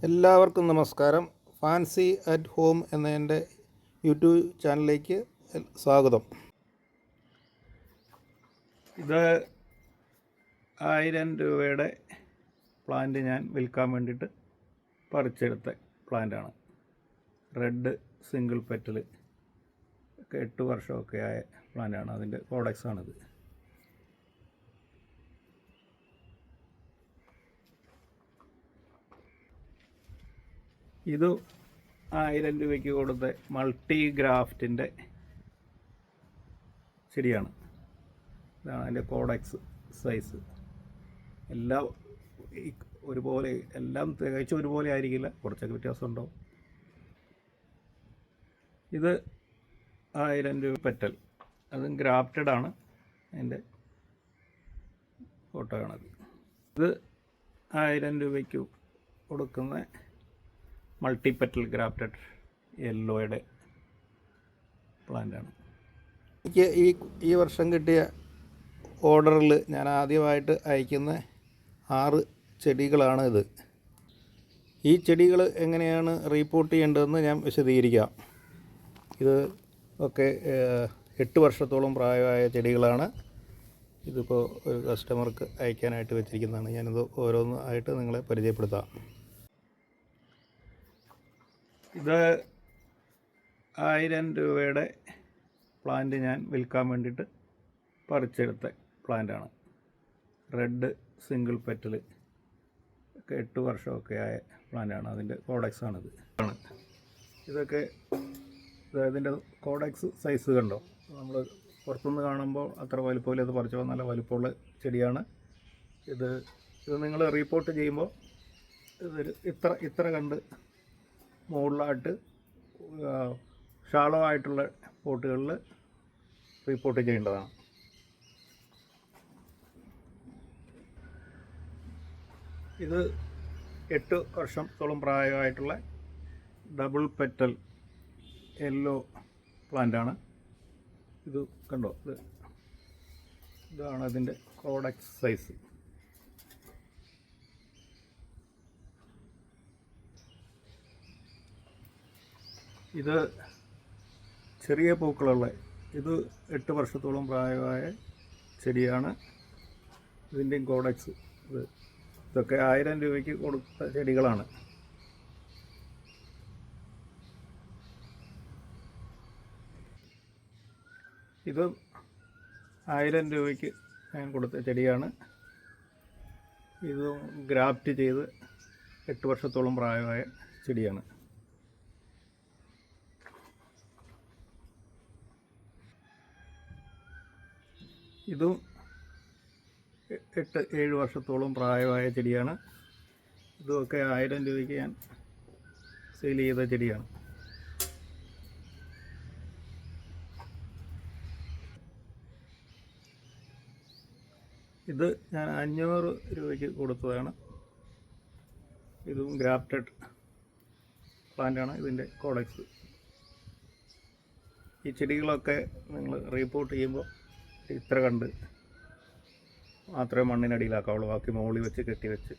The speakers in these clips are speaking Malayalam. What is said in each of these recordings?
എല്ലാവർക്കും നമസ്കാരം. ഫാൻസി അറ്റ് ഹോം എന്ന എൻ്റെ യൂട്യൂബ് ചാനലിലേക്ക് സ്വാഗതം. ഇത് 1000 രൂപയുടെ പ്ലാന്റ് ഞാൻ വിൽക്കാൻ വേണ്ടിയിട്ട് പറിച്ചെടുത്ത പ്ലാന്റാണ്. റെഡ് സിംഗിൾ പെറ്റൽ 8 വർഷമൊക്കെ ആയ പ്ലാന്റാണ്. അതിൻ്റെ കോഡക്സാണിത്. ഇത് 1000 രൂപയ്ക്ക് കൊടുത്ത മൾട്ടി ഗ്രാഫ്റ്റിൻ്റെ ചെടിയാണ്. ഇതാണ് അതിൻ്റെ കോഡക്സ് സൈസ്. എല്ലാം ഒരുപോലെ, എല്ലാം തികച്ചും ഒരുപോലെ ആയിരിക്കില്ല, കുറച്ചൊക്കെ വ്യത്യാസം ഉണ്ടാവും. ഇത് 1000 രൂപ പെറ്റൽ, അതും ഗ്രാഫ്റ്റഡ് ആണ്. അതിൻ്റെ ഫോട്ടോ ആണത്. ഇത് 1000 രൂപയ്ക്ക് കൊടുക്കുന്ന മൾട്ടിപെറ്റൽ ഗ്രാഫ്റ്റഡ് യെല്ലോയുടെ പ്ലാന്റാണ്. എനിക്ക് ഈ വർഷം കിട്ടിയ ഓർഡറിൽ ഞാൻ ആദ്യമായിട്ട് അയക്കുന്ന 6 ചെടികളാണ് ഇത്. ഈ ചെടികൾ എങ്ങനെയാണ് റീപോർട്ട് ചെയ്യേണ്ടതെന്ന് ഞാൻ വിശദീകരിക്കാം. ഇത് ഒക്കെ 8 വർഷത്തോളം പ്രായമായ ചെടികളാണ്. ഇതിപ്പോൾ ഒരു കസ്റ്റമർക്ക് അയക്കാനായിട്ട് വെച്ചിരിക്കുന്നതാണ്. ഞാനിത് ഓരോന്നായിട്ട് നിങ്ങളെ പരിചയപ്പെടുത്താം. ഇത് 1000 രൂപയുടെ പ്ലാന്റ് ഞാൻ വിൽക്കാൻ വേണ്ടിയിട്ട് പറിച്ചെടുത്ത പ്ലാന്റാണ്. റെഡ് സിംഗിൾ പെറ്റൽ 8 വർഷമൊക്കെ ആയ പ്ലാന്റാണ്. അതിൻ്റെ കോഡക്സാണിത്. ഇതൊക്കെ ഇതിൻ്റെ കോഡക്സ് സൈസ് കണ്ടോ? നമ്മൾ പുറത്തുനിന്ന് കാണുമ്പോൾ അത്ര വലുപ്പമില്ല. ഇത് പറിച്ചപ്പോൾ നല്ല വലുപ്പമുള്ള ചെടിയാണ്. ഇത് നിങ്ങൾ റീപോർട്ട് ചെയ്യുമ്പോൾ ഇതൊരു ഇത്ര കണ്ട് മുകളിലായിട്ട് ഷാളോ ആയിട്ടുള്ള പോട്ടുകളിൽ റീപോർട്ട് ചെയ്യേണ്ടതാണ്. ഇത് 8 വർഷത്തോളം പ്രായമായിട്ടുള്ള ഡബിൾ പെറ്റൽ യെല്ലോ പ്ലാന്റാണ്. ഇത് കണ്ടോ? ഇതാണ് അതിൻ്റെ കോഡക്സ് സൈസ്. ഇത് ചെറിയ പൂക്കളുള്ള, ഇത് 8 വർഷത്തോളം പ്രായമായ ചെടിയാണ്. ഇതിൻ്റെയും കോഡക്സ് ഇതൊക്കെ 1000 രൂപയ്ക്ക് കൊടുത്ത ചെടികളാണ്. ഇത് 1000 രൂപയ്ക്ക് ഞാൻ കൊടുത്ത ചെടിയാണ്. ഇത് ഗ്രാഫ്റ്റ് ചെയ്ത് 8 വർഷത്തോളം പ്രായമായ ചെടിയാണ്. ഇതും 8-7 വർഷത്തോളം പ്രായമായ ചെടിയാണ്. ഇതുമൊക്കെ 1000 രൂപയ്ക്ക് ഞാൻ സെയിൽ ചെയ്ത ചെടിയാണ്. ഇത് ഞാൻ 500 രൂപയ്ക്ക് കൊടുത്തതാണ്. ഇതും ഗ്രാഫ്റ്റഡ് പ്ലാന്റാണ്. ഇതിൻ്റെ കോഡക്സ്. ഈ ചെടികളൊക്കെ നിങ്ങൾ റീപോർട്ട് ചെയ്യുമ്പോൾ ഇത്ര കണ്ട് മാത്രമേ മണ്ണിനടിയിലാക്കാവുള്ളൂ. ബാക്കി മുകളിൽ വെച്ച് കെട്ടിവെച്ച്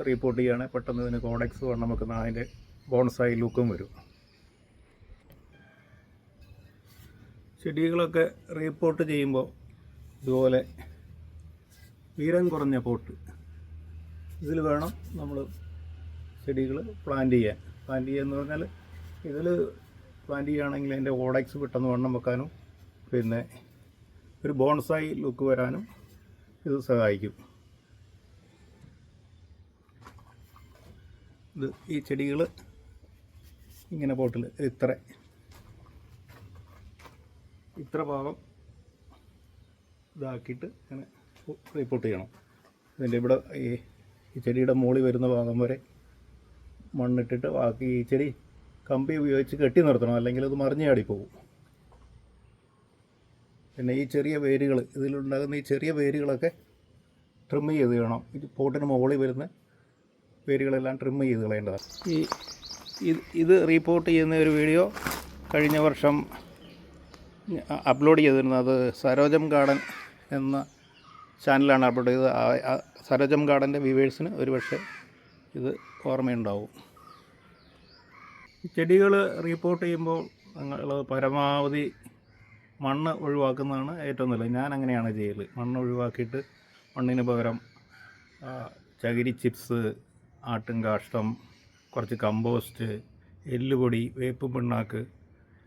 റീപോർട്ട് ചെയ്യുകയാണെങ്കിൽ പെട്ടെന്ന് ഇതിന് കോഡക്സ് വണ്ണം വെക്കുന്ന അതിൻ്റെ ബോൺസായി ലുക്കും വരും. ചെടികളൊക്കെ റീപോർട്ട് ചെയ്യുമ്പോൾ ഇതുപോലെ വീരം കുറഞ്ഞ പോട്ട് ഇതിൽ വേണം നമ്മൾ ചെടികൾ പ്ലാന്റ് ചെയ്യാൻ. പ്ലാന്റ് ചെയ്യുകയെന്ന് പറഞ്ഞാൽ ഇതിൽ പ്ലാന്റ് ചെയ്യുകയാണെങ്കിൽ അതിൻ്റെ കോഡക്സ് പെട്ടെന്ന് വണ്ണം വെക്കാനും പിന്നെ ഒരു ബോൺസായി ലുക്ക് വരാനും ഇത് സഹായിക്കും. ഈ ചെടികൾ ഇങ്ങനെ പോട്ടിൽ ഇത്ര ഭാഗം ഇതാക്കിയിട്ട് ഇങ്ങനെ റീപോർട്ട് ചെയ്യണം. ഇതിൻ്റെ ഇവിടെ ഈ ചെടിയുടെ മുകളിൽ വരുന്ന ഭാഗം വരെ മണ്ണിട്ടിട്ട് ബാക്കി ഈ ചെടി കമ്പി ഉപയോഗിച്ച് കെട്ടി നിർത്തണം, അല്ലെങ്കിൽ ഇത് മറിഞ്ഞ് ചാടിപ്പോകും. പിന്നെ ഈ ചെറിയ വേരുകൾ, ഇതിലുണ്ടാകുന്ന ഈ ചെറിയ വേരുകളൊക്കെ ട്രിം ചെയ്ത് കളയണം. ഈ പോട്ടിന് മുകളിൽ വരുന്ന വേരുകളെല്ലാം ട്രിം ചെയ്ത് കളയേണ്ടതാണ്. ഇത് റീപോർട്ട് ചെയ്യുന്ന ഒരു വീഡിയോ കഴിഞ്ഞ വർഷം അപ്ലോഡ് ചെയ്തിരുന്നത്. അത് സരോജം ഗാർഡൻ എന്ന ചാനലാണ് അപ്ലോഡ് ചെയ്തത്. സരോജം ഗാർഡൻ്റെ വ്യൂവേഴ്സിന് ഒരു പക്ഷേ ഇത് ഓർമ്മയുണ്ടാവും. ഈ ചെടികൾ റീപോർട്ട് ചെയ്യുമ്പോൾ നിങ്ങൾ പരമാവധി മണ്ണ് ഒഴിവാക്കുന്നതാണ് ഏറ്റവും നല്ലത്. ഞാൻ അങ്ങനെയാണ് ചെയ്യൽ. മണ്ണ് ഒഴിവാക്കിയിട്ട് മണ്ണിന് പകരം ചകിരി ചിപ്സ്, ആട്ടും കാഷ്ടം, കുറച്ച് കമ്പോസ്റ്റ്, എല്ലുപൊടി, വേപ്പ് പിണ്ണാക്ക്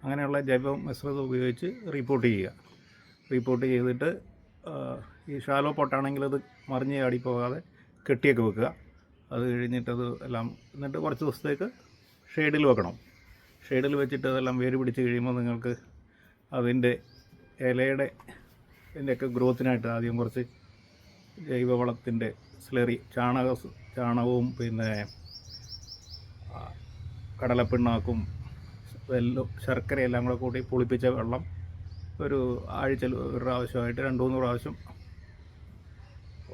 അങ്ങനെയുള്ള ജൈവ മിശ്രിതം ഉപയോഗിച്ച് റീപോർട്ട് ചെയ്യുക. റീപോർട്ട് ചെയ്തിട്ട് ഈ ഷാലോ പോട്ടാണെങ്കിൽ അത് മറിഞ്ഞ് ചാടിപ്പോകാതെ കെട്ടിയൊക്കെ വെക്കുക. അത് കഴിഞ്ഞിട്ടത് എല്ലാം എന്നിട്ട് കുറച്ച് ദിവസത്തേക്ക് ഷെയ്ഡിൽ വെക്കണം. ഷെയ്ഡിൽ വെച്ചിട്ട് അതെല്ലാം വേര് പിടിച്ച് കഴിയുമ്പോൾ നിങ്ങൾക്ക് അതിൻ്റെ ഇലയുടെ ഇതിൻ്റെയൊക്കെ ഗ്രോത്തിനായിട്ട് ആദ്യം കുറച്ച് ജൈവവളത്തിൻ്റെ സ്ലറി, ചാണകവും പിന്നെ കടലപ്പിണ്ണാക്കും വെല്ലം ശർക്കരയെല്ലാം കൂടെ കൂട്ടി പുളിപ്പിച്ച വെള്ളം ഒരു ആഴ്ചയിൽ ഒരു പ്രാവശ്യമായിട്ട് 2-3 പ്രാവശ്യം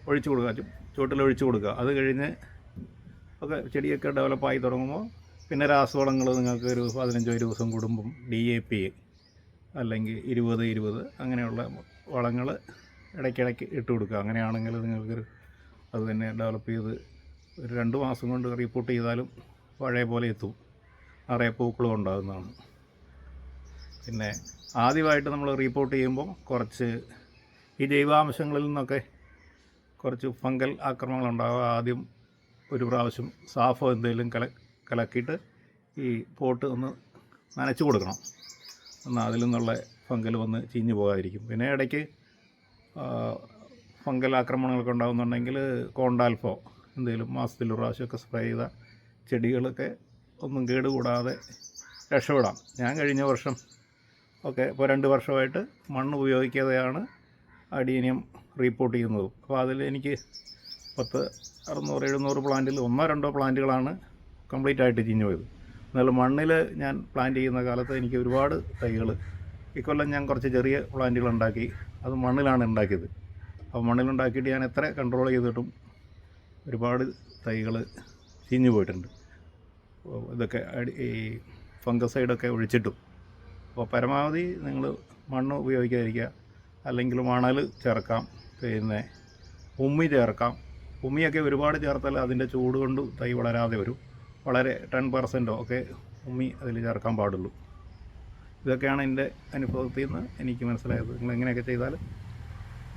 ഒഴിച്ചു കൊടുക്കുക, ചുവട്ടിൽ ഒഴിച്ചു കൊടുക്കുക. അത് കഴിഞ്ഞ് ഒക്കെ ചെടിയൊക്കെ ഡെവലപ്പായി തുടങ്ങുമ്പോൾ പിന്നെ രാസവളങ്ങൾ നിങ്ങൾക്ക് ഒരു 15 ദിവസം കൂടുമ്പം DAP അല്ലെങ്കിൽ 20-20 അങ്ങനെയുള്ള വളങ്ങൾ ഇടയ്ക്കിടയ്ക്ക് ഇട്ട് കൊടുക്കുക. അങ്ങനെയാണെങ്കിൽ നിങ്ങൾക്കൊരു അത് തന്നെ ഡെവലപ്പ് ചെയ്ത് ഒരു 2 മാസം കൊണ്ട് റീപോർട്ട് ചെയ്താലും പഴയ പോലെ എത്തും. നിറയെ പൂക്കളും ഉണ്ടാകുന്നതാണ്. പിന്നെ ആദ്യമായിട്ട് നമ്മൾ റീപോർട്ട് ചെയ്യുമ്പോൾ കുറച്ച് ഈ ജൈവാംശങ്ങളിൽ നിന്നൊക്കെ കുറച്ച് ഫംഗൽ ആക്രമണങ്ങളുണ്ടാകുക. ആദ്യം ഒരു പ്രാവശ്യം സാഫോ എന്തെങ്കിലും കലക്കിയിട്ട് ഈ പോട്ട് ഒന്ന് നനച്ച് കൊടുക്കണം. എന്നാൽ അതിൽ നിന്നുള്ള ഫംഗൽ വന്ന് ചീഞ്ഞു പോകാതിരിക്കും. പിന്നെ ഇടയ്ക്ക് ഫംഗൽ ആക്രമണങ്ങളൊക്കെ ഉണ്ടാകുന്നുണ്ടെങ്കിൽ കോണ്ടാൽഫോ എന്തെങ്കിലും മാസത്തിൽ ഒരു പ്രാവശ്യമൊക്കെ സ്പ്രേ ചെയ്ത ചെടികളൊക്കെ ഒന്നും കേടുകൂടാതെ രക്ഷപ്പെടാം. ഞാൻ കഴിഞ്ഞ വർഷം ഒക്കെ ഇപ്പോൾ 2 വർഷമായിട്ട് മണ്ണ് ഉപയോഗിക്കാതെയാണ് അഡീനിയം റീപോർട്ട് ചെയ്യുന്നത്. അപ്പോൾ അതിൽ എനിക്ക് 600-700 പ്ലാന്റിൽ 1-2 പ്ലാന്റുകളാണ് കംപ്ലീറ്റ് ആയിട്ട് ചീഞ്ഞു പോയത്. എന്നാൽ മണ്ണിൽ ഞാൻ പ്ലാന്റ് ചെയ്യുന്ന കാലത്ത് എനിക്ക് ഒരുപാട് തൈകൾ, ഇക്കൊല്ലം ഞാൻ കുറച്ച് ചെറിയ പ്ലാന്റുകൾ ഉണ്ടാക്കി. അത് മണ്ണിലാണ് ഉണ്ടാക്കിയത്. അപ്പോൾ മണ്ണിലുണ്ടാക്കിയിട്ട് ഞാൻ എത്ര കൺട്രോൾ ചെയ്തിട്ടും ഒരുപാട് തൈകൾ ചീഞ്ഞു പോയിട്ടുണ്ട്. ഇതൊക്കെ ഈ ഫംഗസൈഡൊക്കെ ഒഴിച്ചിട്ടും. അപ്പോൾ പരമാവധി നിങ്ങൾ മണ്ണ് ഉപയോഗിക്കാതിരിക്കുക. അല്ലെങ്കിൽ മണൽ ചേർക്കാം, പിന്നെ ഉമ്മി ചേർക്കാം. ഉമ്മിയൊക്കെ ഒരുപാട് ചേർത്താൽ അതിൻ്റെ ചൂട് കൊണ്ട് തൈ വളരാതെ വരും. വളരെ 10% ഒക്കെ ഉമ്മി അതിൽ ചേർക്കാൻ പാടുള്ളൂ. ഇതൊക്കെയാണ് എൻ്റെ അനുഭവത്തിൽ നിന്ന് എനിക്ക് മനസ്സിലായത്. നിങ്ങൾ എങ്ങനെയൊക്കെ ചെയ്താൽ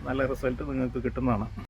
നല്ല റിസൾട്ട് നിങ്ങൾക്ക് കിട്ടുന്നതാണ്.